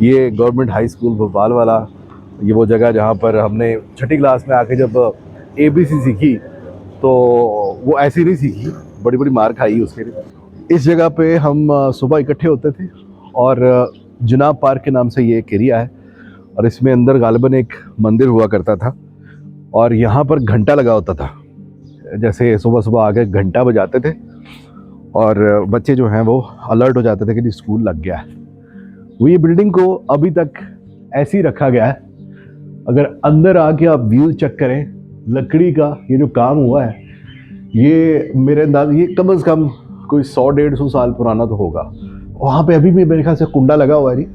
ये government high school Bhopal वाला, ये वो जगह जहाँ पर हमने छठी क्लास में आके जब ABC सीखी तो वो ऐसी नहीं सीखी, बड़ी बड़ी मार खाई उसके लिए। इस जगह पे हम सुबह इकट्ठे होते थे और जुनाब पार्क के नाम से ये एक एरिया है और इसमें अंदर गालिबन एक मंदिर हुआ करता था और यहाँ पर घंटा लगा होता था। जैसे सुबह सुबह आके घंटा बजाते थे और बच्चे जो हैं वो अलर्ट हो जाते थे कि जी स्कूल लग गया है। वो ये बिल्डिंग को अभी तक ऐसे ही रखा गया है। अगर अंदर आके आप व्यू चेक करें, लकड़ी का ये जो काम हुआ है, ये मेरे अंदाज ये कम से कम कोई 100-150 साल पुराना तो होगा। वहाँ पे अभी भी मेरे ख्याल से कुंडा लगा हुआ है जी,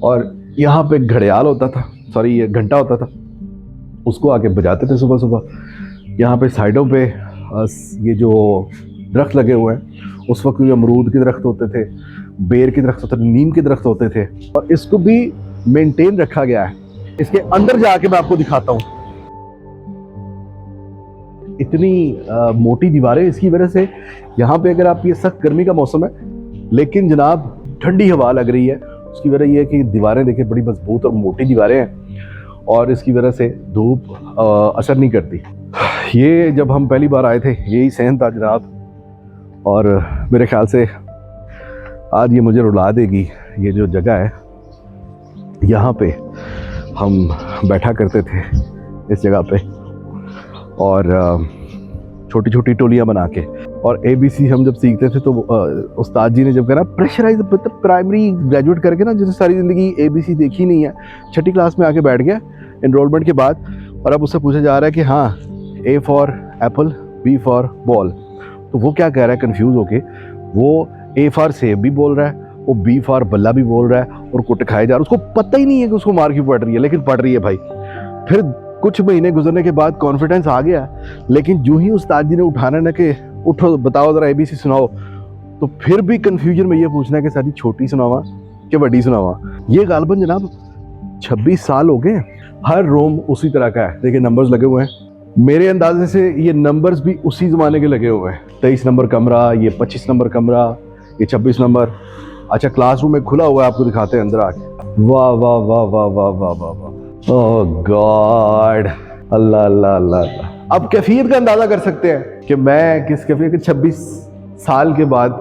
और यहाँ पे घड़ियाल होता था, सॉरी ये घंटा होता था, उसको आके बजाते थे सुबह सुबह। यहाँ पे साइडों पे ये जो दरख्त लगे हुए हैं, उस वक्त ये अमरूद के दरख्त होते थे, बेर के दरख्त होते थे, नीम के दरख्त होते थे और इसको भी मेंटेन रखा गया है। इसके अंदर जाके मैं आपको दिखाता हूँ। इतनी मोटी दीवारें, इसकी वजह से यहाँ पे अगर आप, ये सख्त गर्मी का मौसम है लेकिन जनाब ठंडी हवा लग रही है। उसकी वजह ये है कि दीवारें देखिए बड़ी मजबूत और मोटी दीवारें हैं और इसकी वजह से धूप असर नहीं करती। ये जब हम पहली बार आए थे यही सहन था जनाब, और मेरे ख्याल से आज ये मुझे रुला देगी। ये जो जगह है यहाँ पे हम बैठा करते थे इस जगह पे और छोटी छोटी टोलियाँ बना के, और ABC हम जब सीखते थे तो उस्ताद जी ने जब कहा प्रेशराइज, मतलब प्राइमरी ग्रेजुएट करके ना, जैसे सारी ज़िंदगी ABC देखी नहीं है, छठी क्लास में आके बैठ गया एनरोलमेंट के बाद, और अब उससे पूछा जा रहा है कि हाँ A for Apple, B for ball. तो वो क्या कह रहा है कंफ्यूज होके, वो A फॉर सेब भी बोल रहा है, वो B फॉर बल्ला भी बोल रहा है और कुट खाए जा रहा है। उसको पता ही नहीं है कि उसको मार क्यों पड़ रही है, लेकिन पड़ रही है भाई। फिर कुछ महीने गुजरने के बाद कॉन्फिडेंस आ गया, लेकिन जो ही उस्ताद जी ने उठाना ना कि उठो बताओ ज़रा ABC सुनाओ, तो फिर भी कंफ्यूजन में ये पूछना है कि सारी छोटी सुनावा कि बड़ी सुनावा। ये गालिबन जनाब 26 साल हो गए। हर रूम उसी तरह का है, देखिए नंबर्स लगे हुए हैं। मेरे अंदाजे से ये नंबर्स भी उसी ज़माने के लगे हुए हैं। 23 नंबर कमरा, ये 25 नंबर कमरा, ये 26 नंबर। अच्छा क्लासरूम में खुला हुआ है, आपको दिखाते हैं अंदर आके। वाह वाह वाह वाह वाह वाह वाह वाह, ओह गॉड, अल्लाह अल्लाह अल्लाह अल्लाह। अब कैफियत का अंदाज़ा कर सकते हैं कि मैं किस कैफियत के 26 साल के बाद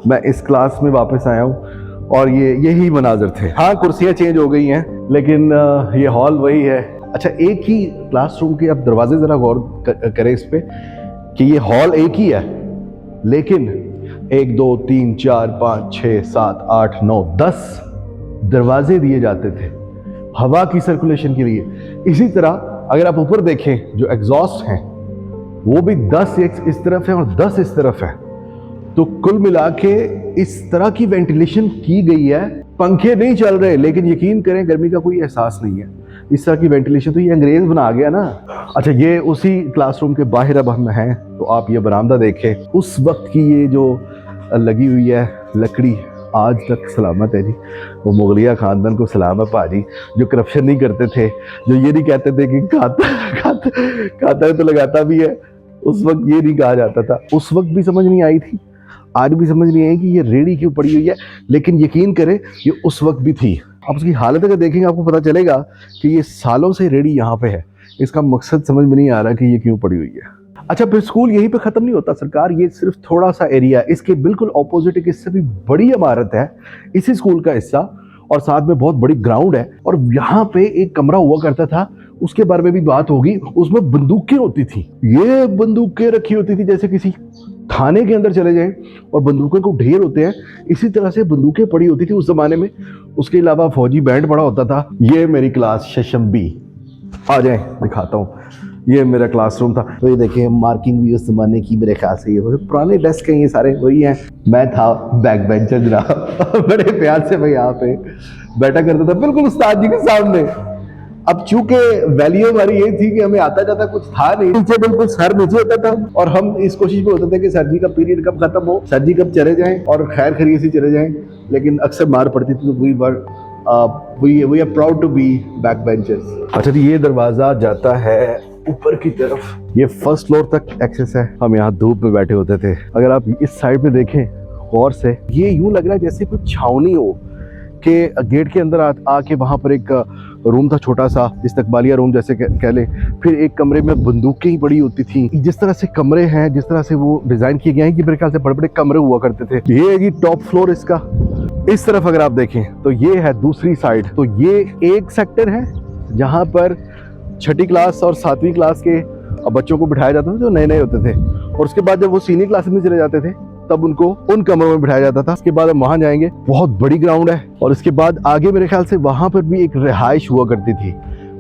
मैं इस क्लास में वापस आया हूँ और ये यही मनाजर थे। हाँ कुर्सियाँ चेंज हो गई हैं लेकिन ये हॉल वही है। अच्छा एक ही क्लासरूम के आप दरवाजे ज़रा गौर करें इस पे कि ये हॉल एक ही है, लेकिन 1 2 3 4 5 6 7 8 9 10 दरवाजे दिए जाते थे हवा की सर्कुलेशन के लिए। इसी तरह अगर आप ऊपर देखें जो एग्जॉस्ट हैं वो भी 10 इस तरफ है और 10 इस तरफ है, तो कुल मिला के इस तरह की वेंटिलेशन की गई है। पंखे नहीं चल रहे, लेकिन यकीन करें गर्मी का कोई एहसास नहीं है। इस तरह की वेंटिलेशन तो ये अंग्रेज बना गया ना। अच्छा ये उसी क्लासरूम के बाहर अब हम हैं, तो आप ये बरामदा देखें, उस वक्त की ये जो लगी हुई है लकड़ी आज तक सलामत है जी। वो मुगलिया खानदान को सलाम है भाजी, जो करप्शन नहीं करते थे, जो ये नहीं कहते थे कि खाता है तो लगाता भी है। उस वक्त ये नहीं कहा जाता था, उस वक्त भी समझ नहीं आई थी, आज भी समझ नहीं आई कि ये रेड़ी क्यों पड़ी हुई है, लेकिन यकीन करें ये उस वक्त भी थी। आप उसकी हालत अगर देखेंगे आपको पता चलेगा कि ये सालों से रेड़ी यहाँ पे है। इसका मकसद समझ में नहीं आ रहा कि ये क्यों पड़ी हुई है। अच्छा फिर स्कूल यहीं पे ख़त्म नहीं होता सरकार, ये सिर्फ थोड़ा सा एरिया है, इसके बिल्कुल ऑपोजिट एक इससे भी बड़ी इमारत है इसी स्कूल का हिस्सा, और साथ में बहुत बड़ी ग्राउंड है, और यहाँ पे एक कमरा हुआ करता था, उसके बारे में भी बात होगी। उसमें बंदूकें होती थी, ये बंदूकें रखी होती थी जैसे किसी थाने के अंदर चले जाएं और बंदूकों को ढेर होते हैं, इसी तरह से बंदूकें पड़ी होती थी उस जमाने में। उसके अलावा फौजी बैंड पड़ा होता था। ये मेरी क्लास शशम बी, आ जाए दिखाता हूँ, ये मेरा क्लासरूम था। तो ये देखिए मार्किंग भी उस जमाने की, मेरे ख्याल से ये पुराने डेस्क हैं, ये सारे वही हैं। मैं था बैक बेंचर जनाब बड़े प्यार से मैं यहाँ पे बैठा करता था बिल्कुल उस्ताद जी के सामने। अब चूंकि वैल्यू हमारी ये थी कि हमें आता जाता कुछ था नहीं, नीचे बिल्कुल सर नीचे होता था और हम इस कोशिश में होते थे कि सर जी का पीरियड कब खत्म हो, सर जी कब चले जाएं और खैर खैरियत से चले जाएं, लेकिन अक्सर मार पड़ती थी। तो we are proud to be back benchers. अच्छा जी ये दरवाजा जाता है ऊपर की तरफ, ये फर्स्ट फ्लोर तक एक्सेस है। हम यहाँ धूप में बैठे होते थे। अगर आप इस साइड पे देखें गौर से, ये यूं लग रहा है जैसे कुछ छावनी हो, के गेट के अंदर आके वहाँ पर एक रूम था छोटा सा, इस्तकबालिया रूम जैसे कह ले। फिर एक कमरे में बंदूकें ही बड़ी होती थी। जिस तरह से कमरे हैं, जिस तरह से वो डिज़ाइन किए गए हैं कि मेरे ख्याल से बड़े बड़े कमरे हुआ करते थे। ये है जी टॉप फ्लोर इसका। इस तरफ अगर आप देखें तो ये है दूसरी साइड। तो ये एक सेक्टर है जहाँ पर 6ठी क्लास और 7वीं क्लास के बच्चों को बिठाया जाता था जो नए नए होते थे, और उसके बाद जब वो सीनियर क्लासेस में चले जाते थे तब उनको उन कमरों में बिठाया जाता था। उसके बाद हम वहां जाएंगे, बहुत बड़ी ग्राउंड है, और इसके बाद आगे मेरे ख्याल से वहां पर भी एक रिहाइश हुआ करती थी,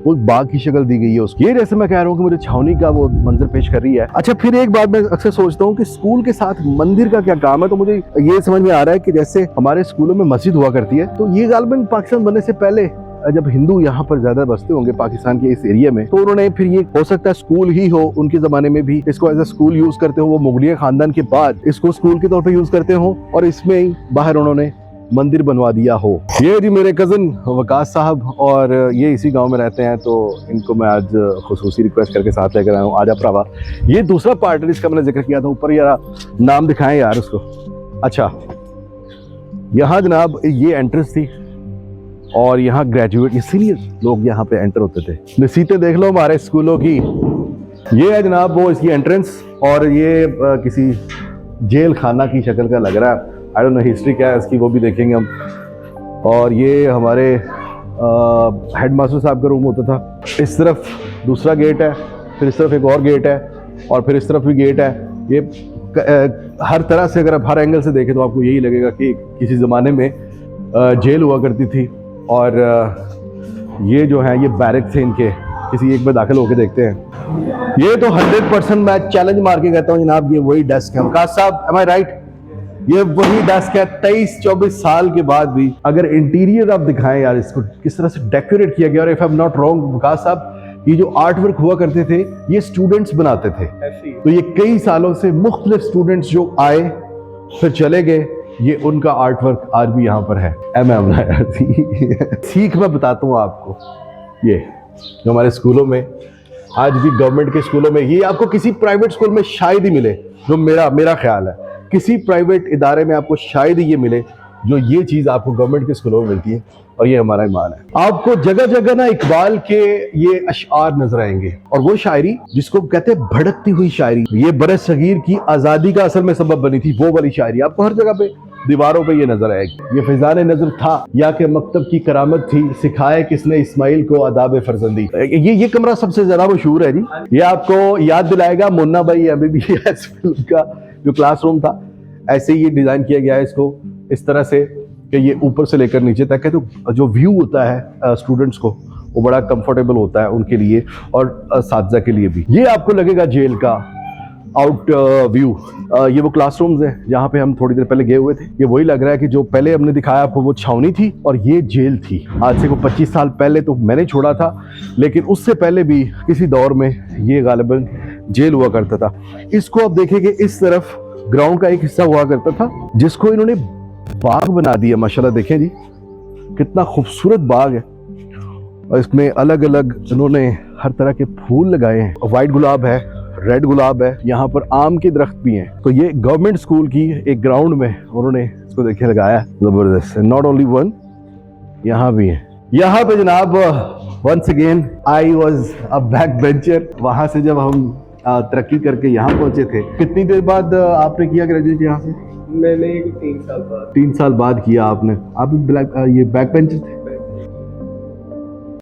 वो बाग की शक्ल दी गई है उसकी। ये जैसे मैं कह रहा हूँ कि मुझे छावनी का वो मंजर पेश कर रही है। अच्छा, फिर एक बात मैं अक्सर सोचता हूँ कि स्कूल के साथ मंदिर का क्या काम है। तो मुझे ये समझ में आ रहा है कि जैसे हमारे स्कूलों में मस्जिद हुआ करती है, तो ये गालिबन पाकिस्तान बनने से पहले जब हिंदू यहाँ पर ज्यादा बसते होंगे पाकिस्तान के इस एरिया में, तो उन्होंने फिर ये हो सकता है स्कूल ही हो, उनके जमाने में भी इसको एज ए स्कूल यूज करते हो। वो मुगलिया खानदान के बाद इसको स्कूल के तौर पे यूज करते हो, और इसमें ही बाहर उन्होंने मंदिर बनवा दिया हो। ये जी मेरे कज़न वकास साहब, और ये इसी गांव में रहते हैं, तो इनको मैं आज खुसूसी रिक्वेस्ट करके साथ लेकर आया हूँ। आजा भरावा, ये दूसरा पार्ट जिसका मैंने जिक्र किया था ऊपर, यार नाम दिखाएं यार उसको। अच्छा, यहाँ जनाब ये एंट्रेंस थी, और यहाँ ग्रेजुएट ये सीनियर लोग यहाँ पे एंटर होते थे। नसीतें देख लो हमारे स्कूलों की। ये है जनाब वो इसकी एंट्रेंस, और ये किसी जेल खाना की शक्ल का लग रहा है। आई डोंट नो हिस्ट्री क्या है इसकी, वो भी देखेंगे हम। और ये हमारे हेड मास्टर साहब का रूम होता था। इस तरफ दूसरा गेट है, फिर इस तरफ एक और गेट है, और फिर इस तरफ भी गेट है। ये हर तरह से अगर आप हर एंगल से देखें तो आपको यही लगेगा कि किसी ज़माने में जेल हुआ करती थी। और ये जो है ये बैरक थे इनके, किसी एक में दाखिल होकर देखते हैं। ये तो 100% मैं चैलेंज मार के कहता हूँ जनाब, ये वही डेस्क है। वकास साहब, एम आई राइट? ये वही डेस्क है। 23-24 साल के बाद भी अगर इंटीरियर आप दिखाएं यार, इसको किस तरह से डेकोरेट किया गया। और if I am not wrong Waqas साहब, ये जो आर्ट वर्क हुआ करते थे ये स्टूडेंट्स बनाते थे। तो ये कई सालों से मुख्तलिफ स्टूडेंट्स जो आए फिर चले गए, ये उनका आर्ट वर्क आज भी यहाँ पर है। सीख मैं बताता हूँ आपको, ये जो हमारे स्कूलों में आज भी गवर्नमेंट के स्कूलों में, ये आपको किसी प्राइवेट स्कूल में शायद ही मिले, जो मेरा ख्याल है किसी प्राइवेट इदारे में आपको शायद ही ये मिले जो ये चीज़ आपको गवर्नमेंट के स्कूलों में मिलती है। और ये हमारा ईमान है। आपको जगह जगह ना इकबाल के ये अशआर नजर आएंगे, और वो शायरी जिसको कहते हैं भड़कती हुई शायरी, ये बरसगीर की आज़ादी का असल में सबब बनी थी। वो वाली शायरी आपको हर जगह पे दीवारों पे ये नजर आएगी। ये फिजान नजर था या के मकतब की करामत थी, सिखाए किसने इस्माइल को आदाब फरजंदी। ये कमरा सबसे ज्यादा मशहूर है जी। ये आपको याद दिलाएगा मुन्ना भाई MBBS फिल्म का जो क्लासरूम था। ऐसे ही ये डिजाइन किया गया है इसको इस तरह से कि ये ऊपर से लेकर नीचे तक है, तो जो व्यू होता है स्टूडेंट्स को वो बड़ा कंफर्टेबल होता है उनके लिए, और साथीज़ा के लिए भी। ये आपको लगेगा जेल का आउट व्यू। ये वो क्लासरूम्स हैं जहाँ पे हम थोड़ी देर पहले गए हुए थे। ये वही लग रहा है कि जो पहले हमने दिखाया आपको वो छावनी थी और ये जेल थी। आज से को 25 साल पहले तो मैंने छोड़ा था, लेकिन उससे पहले भी किसी दौर में ये गालिबन जेल हुआ करता था। इसको आप देखेंगे इस तरफ ग्राउंड का एक हिस्सा हुआ करता था जिसको इन्होंने बाग बना दिया। माशाल्लाह देखें जी कितना खूबसूरत बाग है, और इसमें अलग अलग इन्होंने हर तरह के फूल लगाए हैं। वाइट गुलाब है, रेड गुलाब है, यहाँ पर आम के दरख्त भी हैं। तो ये गवर्नमेंट स्कूल की एक ग्राउंड में उन्होंने इसको देखिए लगाया, जबरदस्त। नॉट ओनली वन, यहाँ भी है। यहाँ पे जनाब once again I was a back bencher. वहाँ से जब हम तरक्की करके यहाँ पहुंचे थे। कितनी देर बाद आपने किया ग्रेजुएट यहाँ से? मैंने 3 साल बाद। 3 साल बाद किया आपने। आप भी ये बैक बेंचर थे?